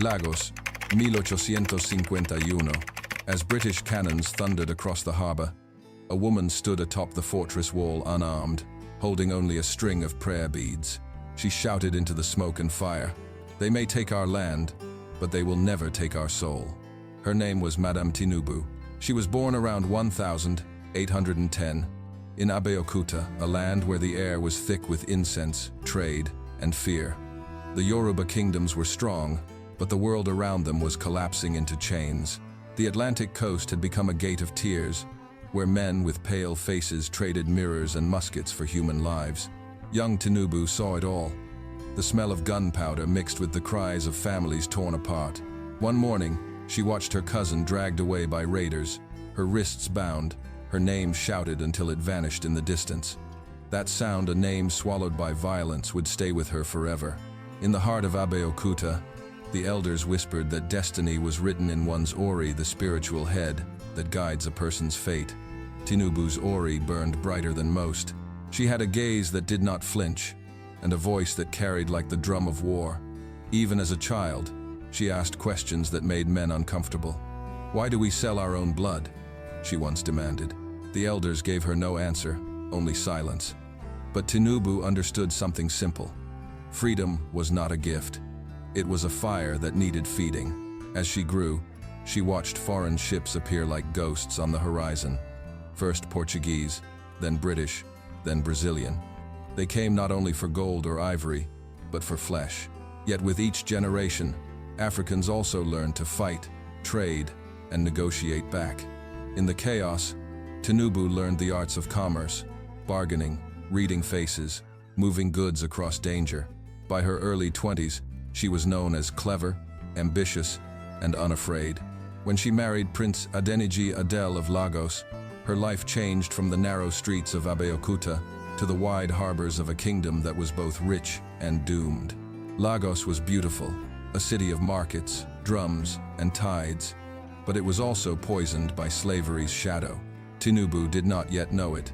Lagos, 1851. As British cannons thundered across the harbor, a woman stood atop the fortress wall unarmed, holding only a string of prayer beads. She shouted into the smoke and fire, "They may take our land, but they will never take our soul." Her name was Madame Tinubu. She was born around 1810 in Abeokuta, a land where the air was thick with incense, trade, and fear. The Yoruba kingdoms were strong, but the world around them was collapsing into chains. The Atlantic coast had become a gate of tears, where men with pale faces traded mirrors and muskets for human lives. Young Tinubu saw it all. The smell of gunpowder mixed with the cries of families torn apart. One morning, she watched her cousin dragged away by raiders, her wrists bound, her name shouted until it vanished in the distance. That sound, a name swallowed by violence, would stay with her forever. In the heart of Abeokuta, the elders whispered that destiny was written in one's ori, the spiritual head that guides a person's fate. Tinubu's ori burned brighter than most. She had a gaze that did not flinch, and a voice that carried like the drum of war. Even as a child, she asked questions that made men uncomfortable. "Why do we sell our own blood?" she once demanded. The elders gave her no answer, only silence. But Tinubu understood something simple. Freedom was not a gift. It was a fire that needed feeding. As she grew, she watched foreign ships appear like ghosts on the horizon. First Portuguese, then British, then Brazilian. They came not only for gold or ivory, but for flesh. Yet with each generation, Africans also learned to fight, trade, and negotiate back. In the chaos, Tinubu learned the arts of commerce, bargaining, reading faces, moving goods across danger. By her early 20s, she was known as clever, ambitious, and unafraid. When she married Prince Adeniji Adel of Lagos, her life changed from the narrow streets of Abeokuta to the wide harbors of a kingdom that was both rich and doomed. Lagos was beautiful, a city of markets, drums, and tides, but it was also poisoned by slavery's shadow. Tinubu did not yet know it,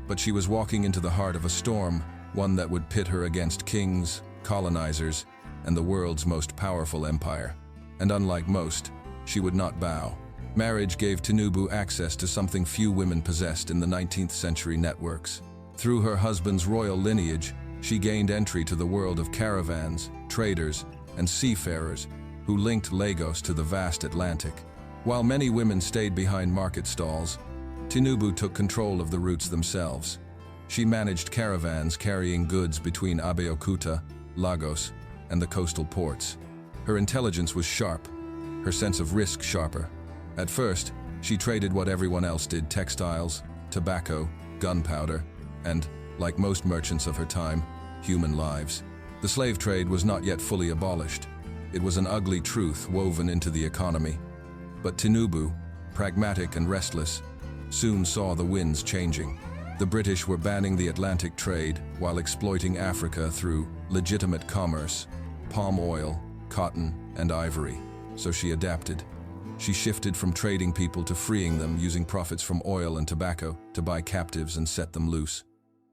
but she was walking into the heart of a storm, one that would pit her against kings, colonizers, and the world's most powerful empire. And unlike most, she would not bow. Marriage gave Tinubu access to something few women possessed in the 19th century networks. Through her husband's royal lineage, she gained entry to the world of caravans, traders, and seafarers who linked Lagos to the vast Atlantic. While many women stayed behind market stalls, Tinubu took control of the routes themselves. She managed caravans carrying goods between Abeokuta, Lagos, and the coastal ports. Her intelligence was sharp, her sense of risk sharper. At first, she traded what everyone else did: textiles, tobacco, gunpowder, and, like most merchants of her time, human lives. The slave trade was not yet fully abolished. It was an ugly truth woven into the economy. But Tinubu, pragmatic and restless, soon saw the winds changing. The British were banning the Atlantic trade while exploiting Africa through legitimate commerce, palm oil, cotton, and ivory. So she adapted. She shifted from trading people to freeing them, using profits from oil and tobacco to buy captives and set them loose.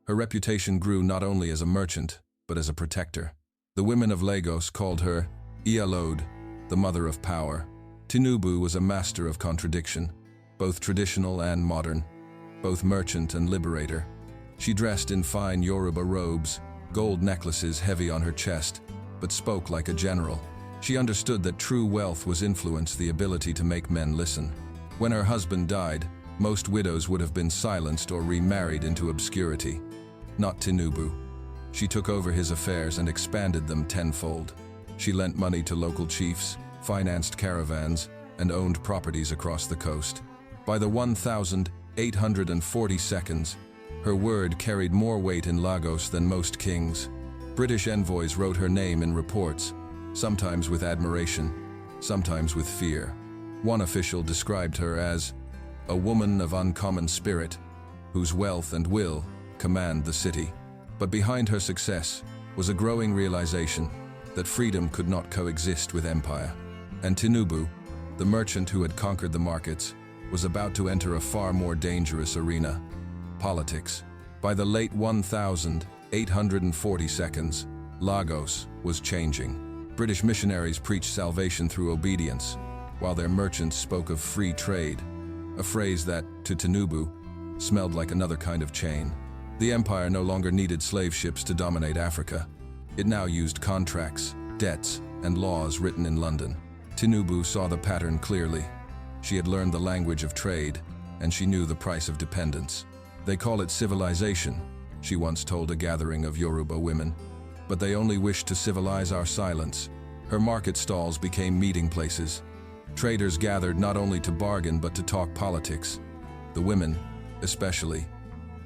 Her reputation grew not only as a merchant, but as a protector. The women of Lagos called her Iyalode, the mother of power. Tinubu was a master of contradiction, both traditional and modern, both merchant and liberator. She dressed in fine Yoruba robes, gold necklaces heavy on her chest, but spoke like a general. She understood that true wealth was influence, the ability to make men listen. When her husband died, most widows would have been silenced or remarried into obscurity. Not Tinubu. She took over his affairs and expanded them tenfold. She lent money to local chiefs, financed caravans, and owned properties across the coast. By the 1842, her word carried more weight in Lagos than most kings. British envoys wrote her name in reports, sometimes with admiration, sometimes with fear. One official described her as a woman of uncommon spirit, whose wealth and will command the city. But behind her success was a growing realization that freedom could not coexist with empire. And Tinubu, the merchant who had conquered the markets, was about to enter a far more dangerous arena: politics. By the late 1840s, Lagos was changing. British missionaries preached salvation through obedience, while their merchants spoke of free trade, a phrase that, to Tinubu, smelled like another kind of chain. The empire no longer needed slave ships to dominate Africa. It now used contracts, debts, and laws written in London. Tinubu saw the pattern clearly. She had learned the language of trade, and she knew the price of dependence. "They call it civilization," she once told a gathering of Yoruba women, "but they only wish to civilize our silence." Her market stalls became meeting places. Traders gathered not only to bargain but to talk politics. The women, especially,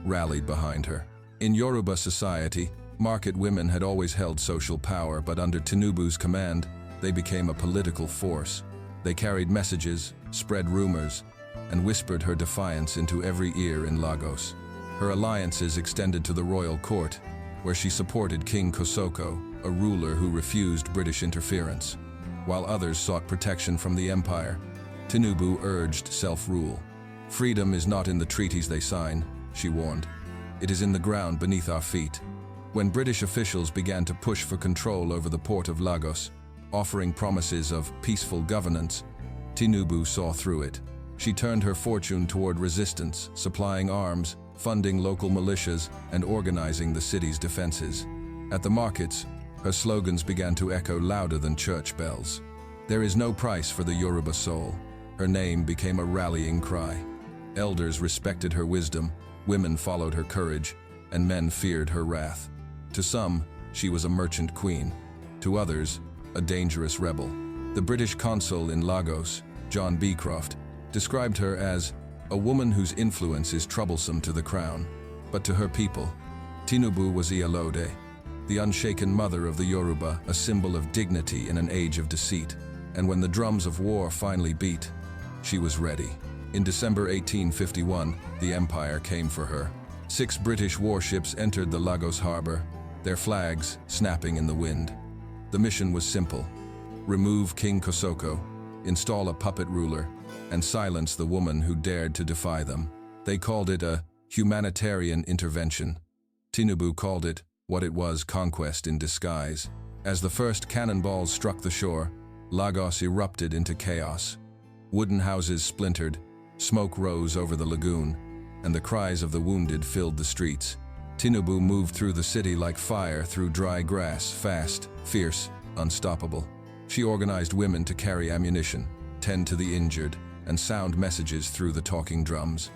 rallied behind her. In Yoruba society, market women had always held social power, but under Tinubu's command, they became a political force. They carried messages, spread rumors, and whispered her defiance into every ear in Lagos. Her alliances extended to the royal court, where she supported King Kosoko, a ruler who refused British interference. While others sought protection from the empire, Tinubu urged self-rule. "Freedom is not in the treaties they sign," she warned. "It is in the ground beneath our feet." When British officials began to push for control over the port of Lagos, offering promises of peaceful governance, Tinubu saw through it. She turned her fortune toward resistance, supplying arms, funding local militias, and organizing the city's defenses. At the markets, her slogans began to echo louder than church bells. "There is no price for the Yoruba soul." Her name became a rallying cry. Elders respected her wisdom, women followed her courage, and men feared her wrath. To some, she was a merchant queen. To others, a dangerous rebel. The British consul in Lagos, John Beecroft, described her as a woman whose influence is troublesome to the crown. But to her people, Tinubu was Iyalode, the unshaken mother of the Yoruba, a symbol of dignity in an age of deceit. And when the drums of war finally beat, she was ready. In December 1851, the empire came for her. 6 British warships entered the Lagos harbor, their flags snapping in the wind. The mission was simple: remove King Kosoko, install a puppet ruler, and silence the woman who dared to defy them. They called it a humanitarian intervention. Tinubu called it what it was: conquest in disguise. As the first cannonballs struck the shore, Lagos erupted into chaos. Wooden houses splintered, smoke rose over the lagoon, and the cries of the wounded filled the streets. Tinubu moved through the city like fire through dry grass, fast, fierce, unstoppable. She organized women to carry ammunition, tend to the injured, and sound messages through the talking drums.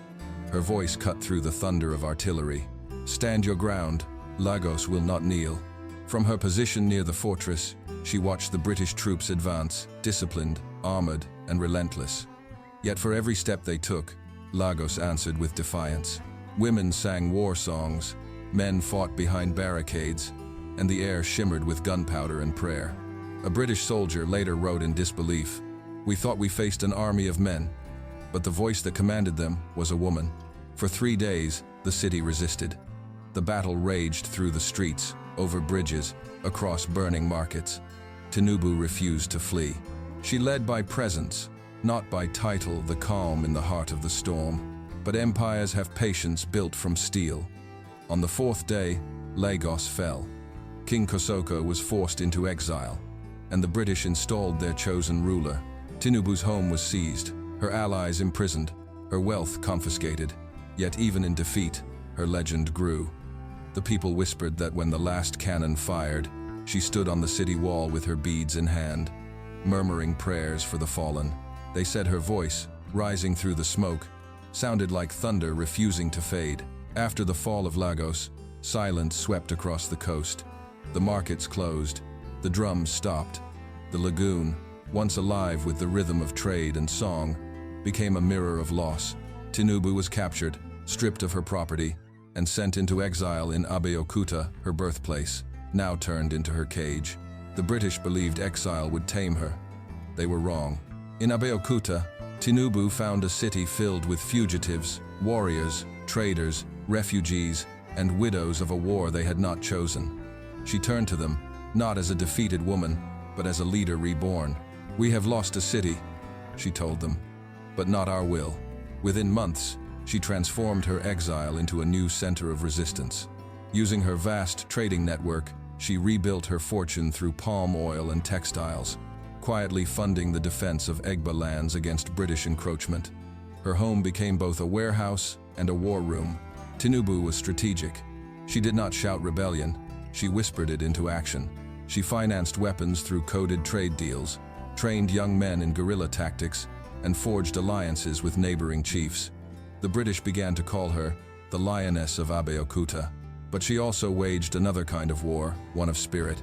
Her voice cut through the thunder of artillery. "Stand your ground, Lagos will not kneel." From her position near the fortress, she watched the British troops advance, disciplined, armored, and relentless. Yet for every step they took, Lagos answered with defiance. Women sang war songs, men fought behind barricades, and the air shimmered with gunpowder and prayer. A British soldier later wrote in disbelief, "We thought we faced an army of men, but the voice that commanded them was a woman." For 3 days, the city resisted. The battle raged through the streets, over bridges, across burning markets. Tinubu refused to flee. She led by presence, not by title, the calm in the heart of the storm. But empires have patience built from steel. On the 4th day, Lagos fell. King Kosoko was forced into exile, and the British installed their chosen ruler. Tinubu's home was seized, her allies imprisoned, her wealth confiscated. Yet even in defeat, her legend grew. The people whispered that when the last cannon fired, she stood on the city wall with her beads in hand, murmuring prayers for the fallen. They said her voice, rising through the smoke, sounded like thunder refusing to fade. After the fall of Lagos, silence swept across the coast. The markets closed, the drums stopped. The lagoon, once alive with the rhythm of trade and song, became a mirror of loss. Tinubu was captured, stripped of her property, and sent into exile in Abeokuta, her birthplace, now turned into her cage. The British believed exile would tame her. They were wrong. In Abeokuta, Tinubu found a city filled with fugitives, warriors, traders, refugees, and widows of a war they had not chosen. She turned to them, not as a defeated woman, but as a leader reborn. "We have lost a city," she told them, "but not our will." Within months, she transformed her exile into a new center of resistance. Using her vast trading network, She rebuilt her fortune through palm oil and textiles, quietly funding the defense of Egba lands against British encroachment. Her home became both a warehouse and a war room. Tinubu was strategic. She did not shout rebellion, she whispered it into action. She financed weapons through coded trade deals, trained young men in guerrilla tactics, and forged alliances with neighboring chiefs. The British began to call her the Lioness of Abeokuta. But she also waged another kind of war, one of spirit.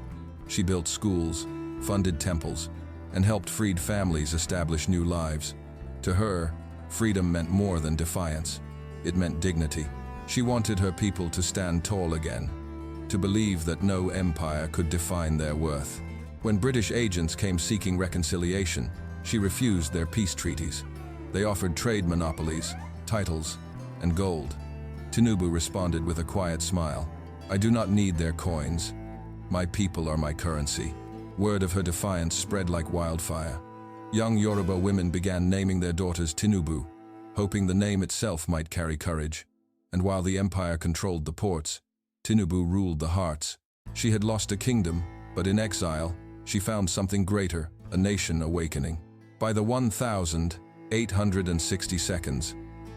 She built schools, funded temples, and helped freed families establish new lives. To her, freedom meant more than defiance. It meant dignity. She wanted her people to stand tall again, to believe that no empire could define their worth. When British agents came seeking reconciliation, she refused their peace treaties. They offered trade monopolies, titles, and gold. Tinubu responded with a quiet smile. "I do not need their coins. My people are my currency." Word of her defiance spread like wildfire. Young Yoruba women began naming their daughters Tinubu, hoping the name itself might carry courage. And while the empire controlled the ports, Tinubu ruled the hearts. She had lost a kingdom, but in exile, she found something greater, a nation awakening. By the 1860s,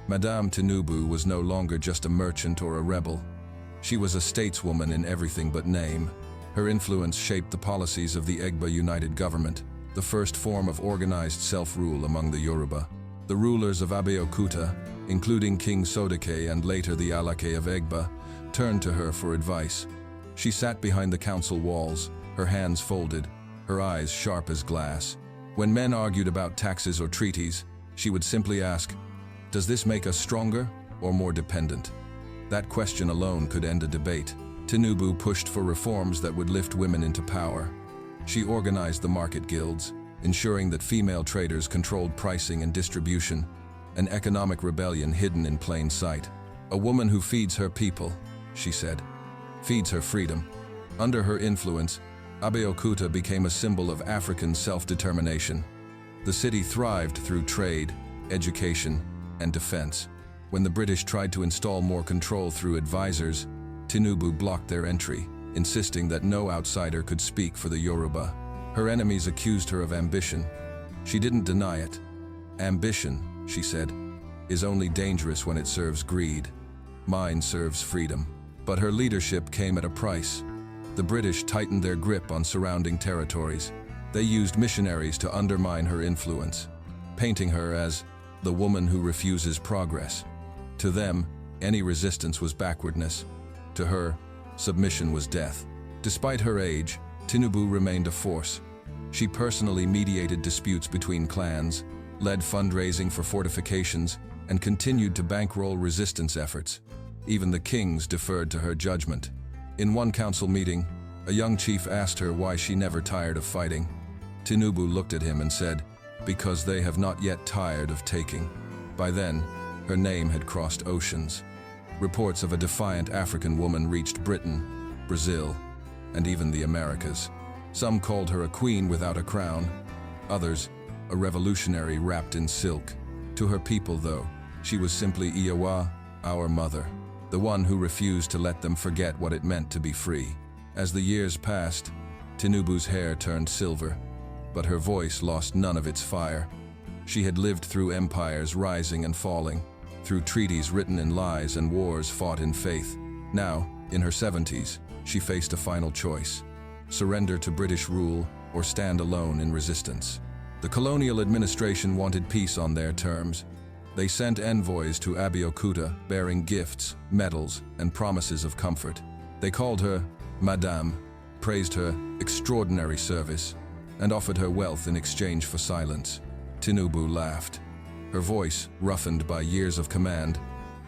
Madame Tinubu was no longer just a merchant or a rebel. She was a stateswoman in everything but name. Her influence shaped the policies of the Egba United Government, the first form of organized self-rule among the Yoruba. The rulers of Abeokuta, including King Sodeke and later the Alake of Egba, turned to her for advice. She sat behind the council walls, her hands folded, her eyes sharp as glass. When men argued about taxes or treaties, she would simply ask, "Does this make us stronger or more dependent?" That question alone could end a debate. Tinubu pushed for reforms that would lift women into power. She organized the market guilds, ensuring that female traders controlled pricing and distribution, an economic rebellion hidden in plain sight. "A woman who feeds her people," she said, "feeds her freedom." Under her influence, Abeokuta became a symbol of African self-determination. The city thrived through trade, education, and defense. When the British tried to install more control through advisors, Tinubu blocked their entry, insisting that no outsider could speak for the Yoruba. Her enemies accused her of ambition. She didn't deny it. "Ambition," she said, "is only dangerous when it serves greed. Mine serves freedom." But her leadership came at a price. The British tightened their grip on surrounding territories. They used missionaries to undermine her influence, painting her as the woman who refuses progress. To them, any resistance was backwardness. To her, submission was death. Despite her age, Tinubu remained a force. She personally mediated disputes between clans, led fundraising for fortifications, and continued to bankroll resistance efforts. Even the kings deferred to her judgment. In one council meeting, a young chief asked her why she never tired of fighting. Tinubu looked at him and said, "Because they have not yet tired of taking." By then, her name had crossed oceans. Reports of a defiant African woman reached Britain, Brazil, and even the Americas. Some called her a queen without a crown, others, a revolutionary wrapped in silk. To her people, though, she was simply Iyawa, our mother, the one who refused to let them forget what it meant to be free. As the years passed, Tinubu's hair turned silver, but her voice lost none of its fire. She had lived through empires rising and falling, through treaties written in lies and wars fought in faith. Now, in her 70s, she faced a final choice: surrender to British rule or stand alone in resistance. The colonial administration wanted peace on their terms. They sent envoys to Abeokuta bearing gifts, medals, and promises of comfort. They called her Madame, praised her extraordinary service, and offered her wealth in exchange for silence. Tinubu laughed. Her voice, roughened by years of command,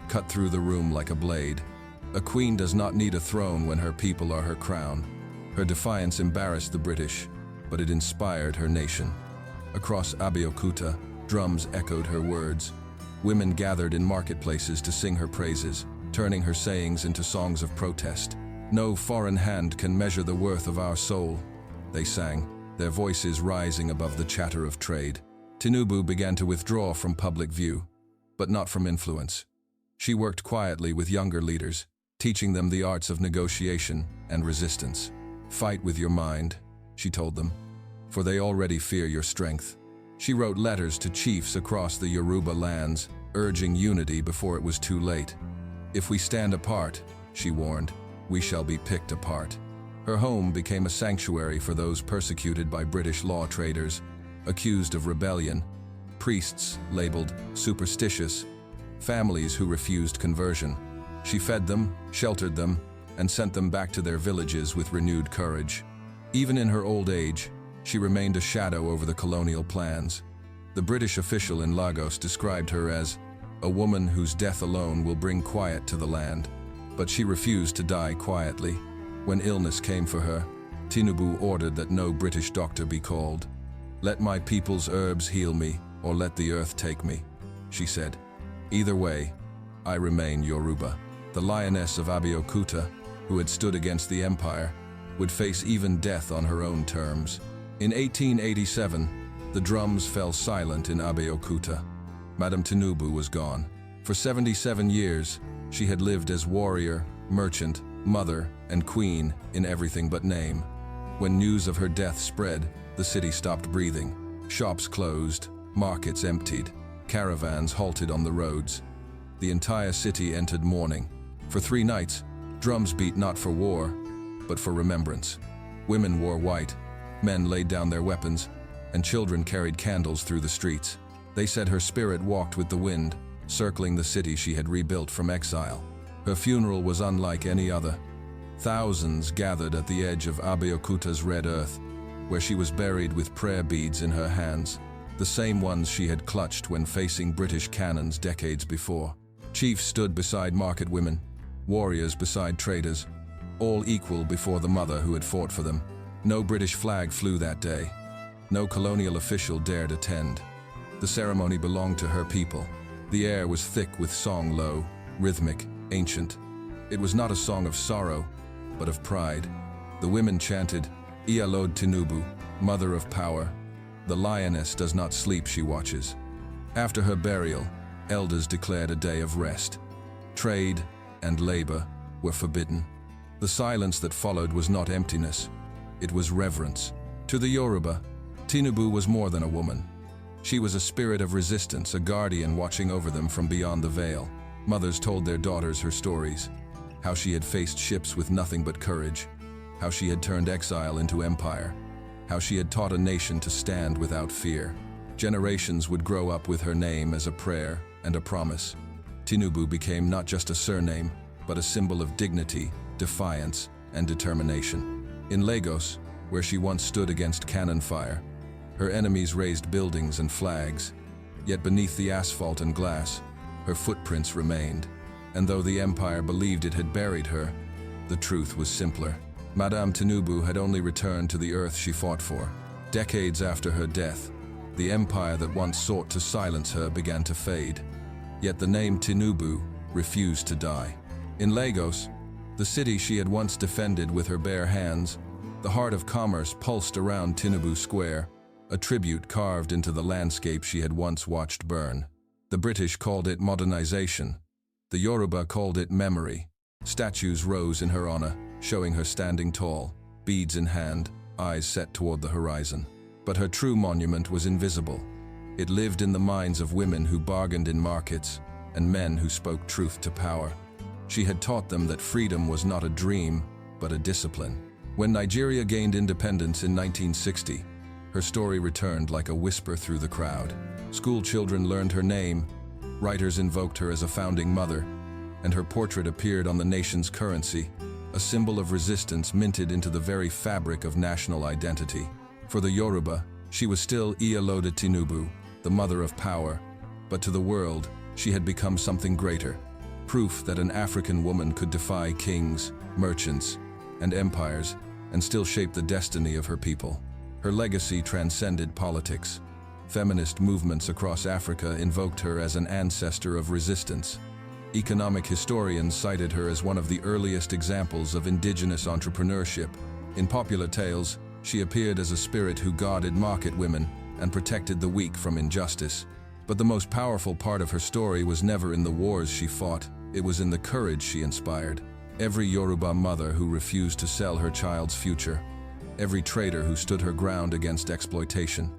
cut through the room like a blade. A queen does not need a throne when her people are her crown. Her defiance embarrassed the British, but it inspired her nation. Across Abeokuta, drums echoed her words. Women gathered in marketplaces to sing her praises, turning her sayings into songs of protest. "No foreign hand can measure the worth of our soul," they sang, their voices rising above the chatter of trade. Tinubu began to withdraw from public view, but not from influence. She worked quietly with younger leaders, teaching them the arts of negotiation and resistance. "Fight with your mind," she told them, "for they already fear your strength." She wrote letters to chiefs across the Yoruba lands, urging unity before it was too late. "If we stand apart," she warned, "we shall be picked apart." Her home became a sanctuary for those persecuted by British law traders, accused of rebellion, priests labeled superstitious, families who refused conversion. She fed them, sheltered them, and sent them back to their villages with renewed courage. Even in her old age, she remained a shadow over the colonial plans. The British official in Lagos described her as a woman whose death alone will bring quiet to the land. But she refused to die quietly. When illness came for her, Tinubu ordered that no British doctor be called. "Let my people's herbs heal me, or let the earth take me," she said. "Either way, I remain Yoruba." The lioness of Abeokuta, who had stood against the empire, would face even death on her own terms. In 1887, the drums fell silent in Abeokuta. Madame Tinubu was gone. For 77 years, she had lived as warrior, merchant, mother, and queen in everything but name. When news of her death spread, the city stopped breathing. Shops closed, markets emptied, caravans halted on the roads. The entire city entered mourning. For 3 nights, drums beat not for war, but for remembrance. Women wore white, men laid down their weapons, and children carried candles through the streets. They said her spirit walked with the wind, circling the city she had rebuilt from exile. Her funeral was unlike any other. Thousands gathered at the edge of Abeokuta's red earth, where she was buried with prayer beads in her hands, the same ones she had clutched when facing British cannons decades before. Chiefs stood beside market women, warriors beside traders, all equal before the mother who had fought for them. No British flag flew that day. No colonial official dared attend. The ceremony belonged to her people. The air was thick with song, low, rhythmic, ancient. It was not a song of sorrow, but of pride. The women chanted, "Ialode Tinubu, mother of power. The lioness does not sleep, she watches." After her burial, elders declared a day of rest. Trade and labor were forbidden. The silence that followed was not emptiness, it was reverence. To the Yoruba, Tinubu was more than a woman. She was a spirit of resistance, a guardian watching over them from beyond the veil. Mothers told their daughters her stories, how she had faced ships with nothing but courage, how she had turned exile into empire, how she had taught a nation to stand without fear. Generations would grow up with her name as a prayer and a promise. Tinubu became not just a surname, but a symbol of dignity, defiance, and determination. In Lagos, where she once stood against cannon fire, her enemies raised buildings and flags. Yet beneath the asphalt and glass, her footprints remained. And though the empire believed it had buried her, the truth was simpler. Madame Tinubu had only returned to the earth she fought for. Decades after her death, the empire that once sought to silence her began to fade. Yet the name Tinubu refused to die. In Lagos, the city she had once defended with her bare hands, the heart of commerce pulsed around Tinubu Square, a tribute carved into the landscape she had once watched burn. The British called it modernization. The Yoruba called it memory. Statues rose in her honor, showing her standing tall, beads in hand, eyes set toward the horizon. But her true monument was invisible. It lived in the minds of women who bargained in markets and men who spoke truth to power. She had taught them that freedom was not a dream, but a discipline. When Nigeria gained independence in 1960, her story returned like a whisper through the crowd. School children learned her name, writers invoked her as a founding mother, and her portrait appeared on the nation's currency, a symbol of resistance minted into the very fabric of national identity. For the Yoruba, she was still Ialode Tinubu, the mother of power, but to the world, she had become something greater, proof that an African woman could defy kings, merchants, and empires, and still shape the destiny of her people. Her legacy transcended politics. Feminist movements across Africa invoked her as an ancestor of resistance. Economic historians cited her as one of the earliest examples of indigenous entrepreneurship. In popular tales, she appeared as a spirit who guarded market women and protected the weak from injustice. But the most powerful part of her story was never in the wars she fought, it was in the courage she inspired. Every Yoruba mother who refused to sell her child's future. Every trader who stood her ground against exploitation.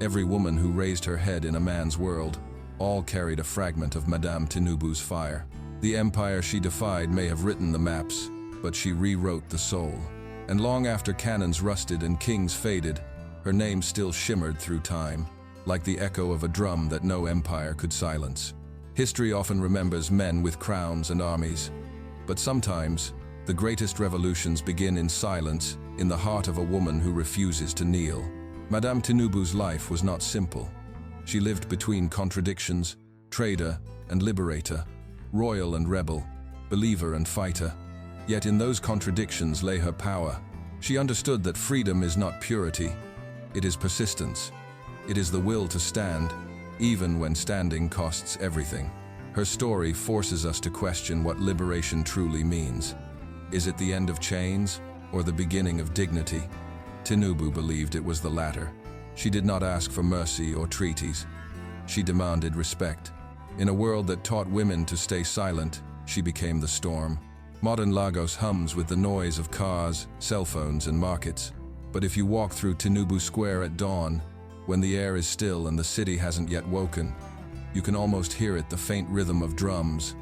Every woman who raised her head in a man's world, all carried a fragment of Madame Tinubu's fire. The empire she defied may have written the maps, but she rewrote the soul. And long after cannons rusted and kings faded, her name still shimmered through time, like the echo of a drum that no empire could silence. History often remembers men with crowns and armies, but sometimes the greatest revolutions begin in silence, in the heart of a woman who refuses to kneel. Madame Tinubu's life was not simple. She lived between contradictions, trader and liberator, royal and rebel, believer and fighter. Yet in those contradictions lay her power. She understood that freedom is not purity, it is persistence. It is the will to stand, even when standing costs everything. Her story forces us to question what liberation truly means. Is it the end of chains, or the beginning of dignity? Tinubu believed it was the latter. She did not ask for mercy or treaties. She demanded respect. In a world that taught women to stay silent, she became the storm. Modern Lagos hums with the noise of cars, cell phones, and markets. But if you walk through Tinubu Square at dawn, when the air is still and the city hasn't yet woken, you can almost hear it, the faint rhythm of drums,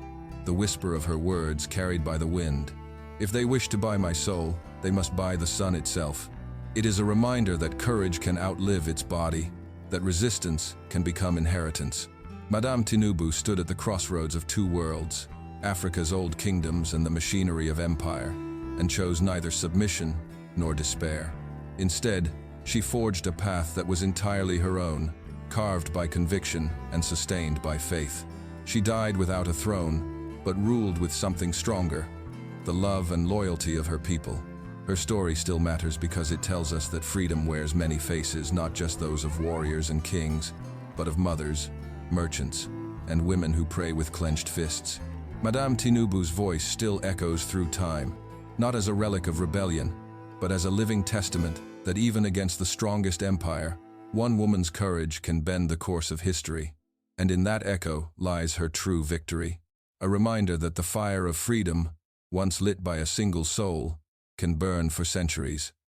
the whisper of her words carried by the wind. If they wish to buy my soul, they must buy the sun itself. It is a reminder that courage can outlive its body, that resistance can become inheritance. Madame Tinubu stood at the crossroads of two worlds, Africa's old kingdoms and the machinery of empire, and chose neither submission nor despair. Instead, she forged a path that was entirely her own, carved by conviction and sustained by faith. She died without a throne, but ruled with something stronger, the love and loyalty of her people. Her story still matters because it tells us that freedom wears many faces, not just those of warriors and kings, but of mothers, merchants, and women who pray with clenched fists. Madame Tinubu's voice still echoes through time, not as a relic of rebellion, but as a living testament that even against the strongest empire, one woman's courage can bend the course of history. And in that echo lies her true victory, a reminder that the fire of freedom, once lit by a single soul, can burn for centuries.